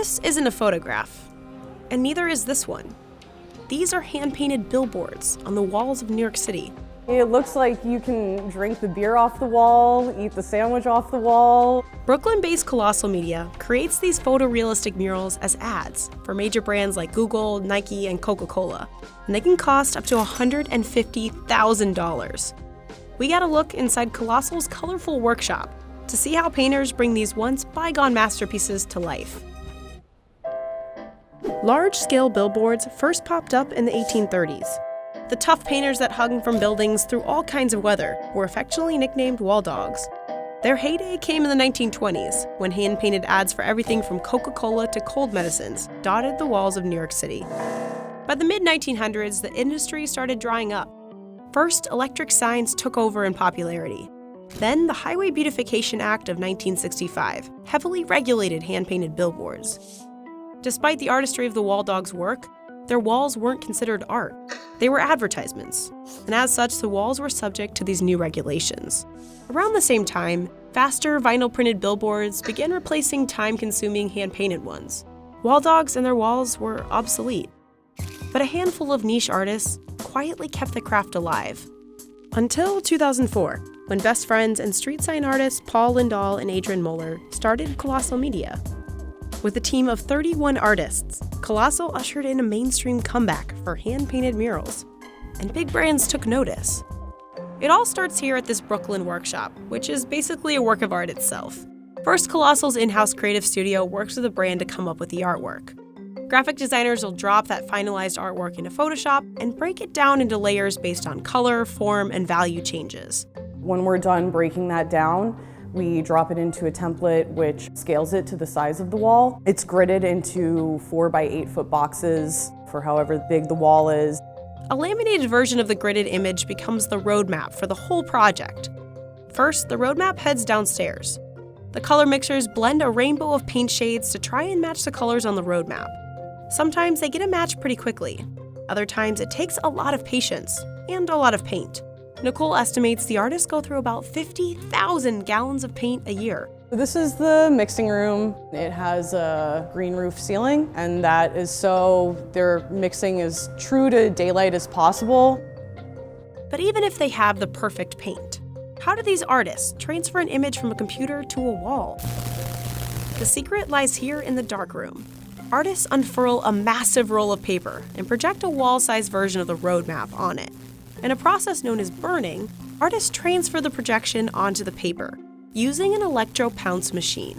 This isn't a photograph, and neither is this one. These are hand-painted billboards on the walls of New York City. It looks like you can drink the beer off the wall, eat the sandwich off the wall. Brooklyn-based Colossal Media creates these photorealistic murals as ads for major brands like Google, Nike, and Coca-Cola, and they can cost up to $150,000. We got a look inside Colossal's colorful workshop to see how painters bring these once bygone masterpieces to life. Large-scale billboards first popped up in the 1830s. The tough painters that hung from buildings through all kinds of weather were affectionately nicknamed wall dogs. Their heyday came in the 1920s, when hand-painted ads for everything from Coca-Cola to cold medicines dotted the walls of New York City. By the mid-1900s, the industry started drying up. First, electric signs took over in popularity. Then, the Highway Beautification Act of 1965 heavily regulated hand-painted billboards. Despite the artistry of the wall dogs' work, their walls weren't considered art. They were advertisements, and as such, the walls were subject to these new regulations. Around the same time, faster vinyl-printed billboards began replacing time-consuming hand-painted ones. Wall dogs and their walls were obsolete. But a handful of niche artists quietly kept the craft alive. Until 2004, when best friends and street sign artists Paul Lindahl and Adrian Moeller started Colossal Media. With a team of 31 artists, Colossal ushered in a mainstream comeback for hand-painted murals, and big brands took notice. It all starts here at this Brooklyn workshop, which is basically a work of art itself. First, Colossal's in-house creative studio works with a brand to come up with the artwork. Graphic designers will drop that finalized artwork into Photoshop and break it down into layers based on color, form, and value changes. When we're done breaking that down, we drop it into a template which scales it to the size of the wall. It's gridded into 4 by 8 foot boxes for however big the wall is. A laminated version of the gridded image becomes the roadmap for the whole project. First, the roadmap heads downstairs. The color mixers blend a rainbow of paint shades to try and match the colors on the roadmap. Sometimes they get a match pretty quickly. Other times it takes a lot of patience and a lot of paint. Nicole estimates the artists go through about 50,000 gallons of paint a year. This is the mixing room. It has a green roof ceiling, and that is so their mixing is true to daylight as possible. But even if they have the perfect paint, how do these artists transfer an image from a computer to a wall? The secret lies here in the darkroom. Artists unfurl a massive roll of paper and project a wall-sized version of the roadmap on it. In a process known as burning, artists transfer the projection onto the paper using an electro-pounce machine.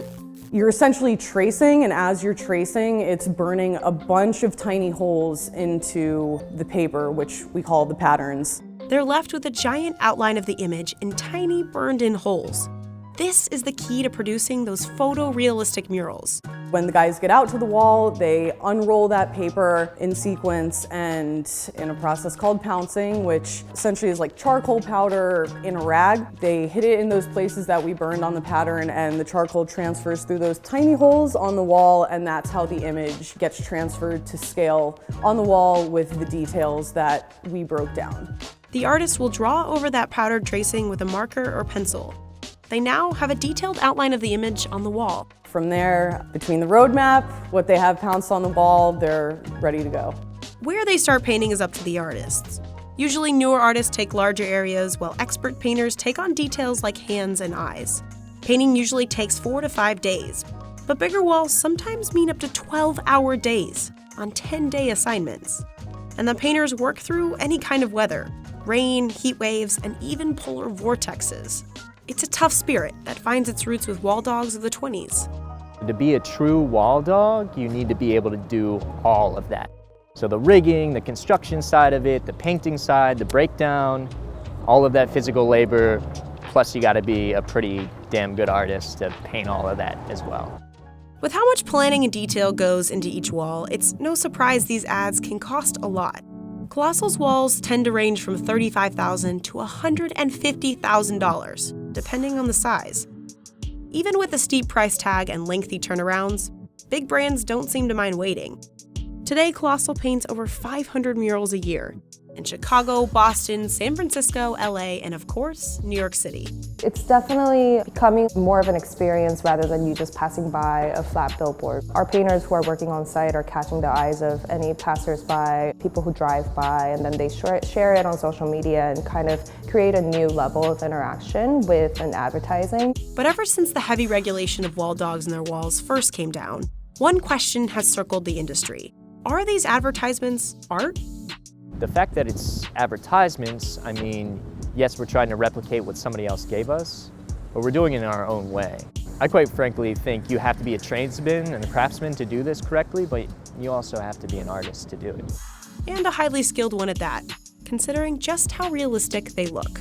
You're essentially tracing, and as you're tracing, it's burning a bunch of tiny holes into the paper, which we call the patterns. They're left with a giant outline of the image in tiny burned-in holes. This is the key to producing those photorealistic murals. When the guys get out to the wall, they unroll that paper in sequence and in a process called pouncing, which essentially is like charcoal powder in a rag. They hit it in those places that we burned on the pattern, and the charcoal transfers through those tiny holes on the wall, and that's how the image gets transferred to scale on the wall with the details that we broke down. The artist will draw over that powdered tracing with a marker or pencil. They now have a detailed outline of the image on the wall. From there, between the roadmap, what they have pounced on the wall, they're ready to go. Where they start painting is up to the artists. Usually newer artists take larger areas, while expert painters take on details like hands and eyes. Painting usually takes 4 to 5 days, but bigger walls sometimes mean up to 12-hour days on 10-day assignments. And the painters work through any kind of weather: rain, heat waves, and even polar vortexes. It's a tough spirit that finds its roots with wall dogs of the 20s. To be a true wall dog, you need to be able to do all of that. So the rigging, the construction side of it, the painting side, the breakdown, all of that physical labor, plus you gotta be a pretty damn good artist to paint all of that as well. With how much planning and detail goes into each wall, it's no surprise these ads can cost a lot. Colossal's walls tend to range from $35,000 to $150,000, depending on the size. Even with a steep price tag and lengthy turnarounds, big brands don't seem to mind waiting. Today, Colossal paints over 500 murals a year, in Chicago, Boston, San Francisco, LA, and of course, New York City. It's definitely becoming more of an experience rather than you just passing by a flat billboard. Our painters who are working on site are catching the eyes of any passersby, people who drive by, and then they share it on social media and kind of create a new level of interaction with an advertising. But ever since the heavy regulation of wall dogs in their walls first came down, one question has circled the industry. Are these advertisements art? The fact that it's advertisements, I mean, yes, we're trying to replicate what somebody else gave us, but we're doing it in our own way. I quite frankly think you have to be a tradesman and a craftsman to do this correctly, but you also have to be an artist to do it. And a highly skilled one at that, considering just how realistic they look.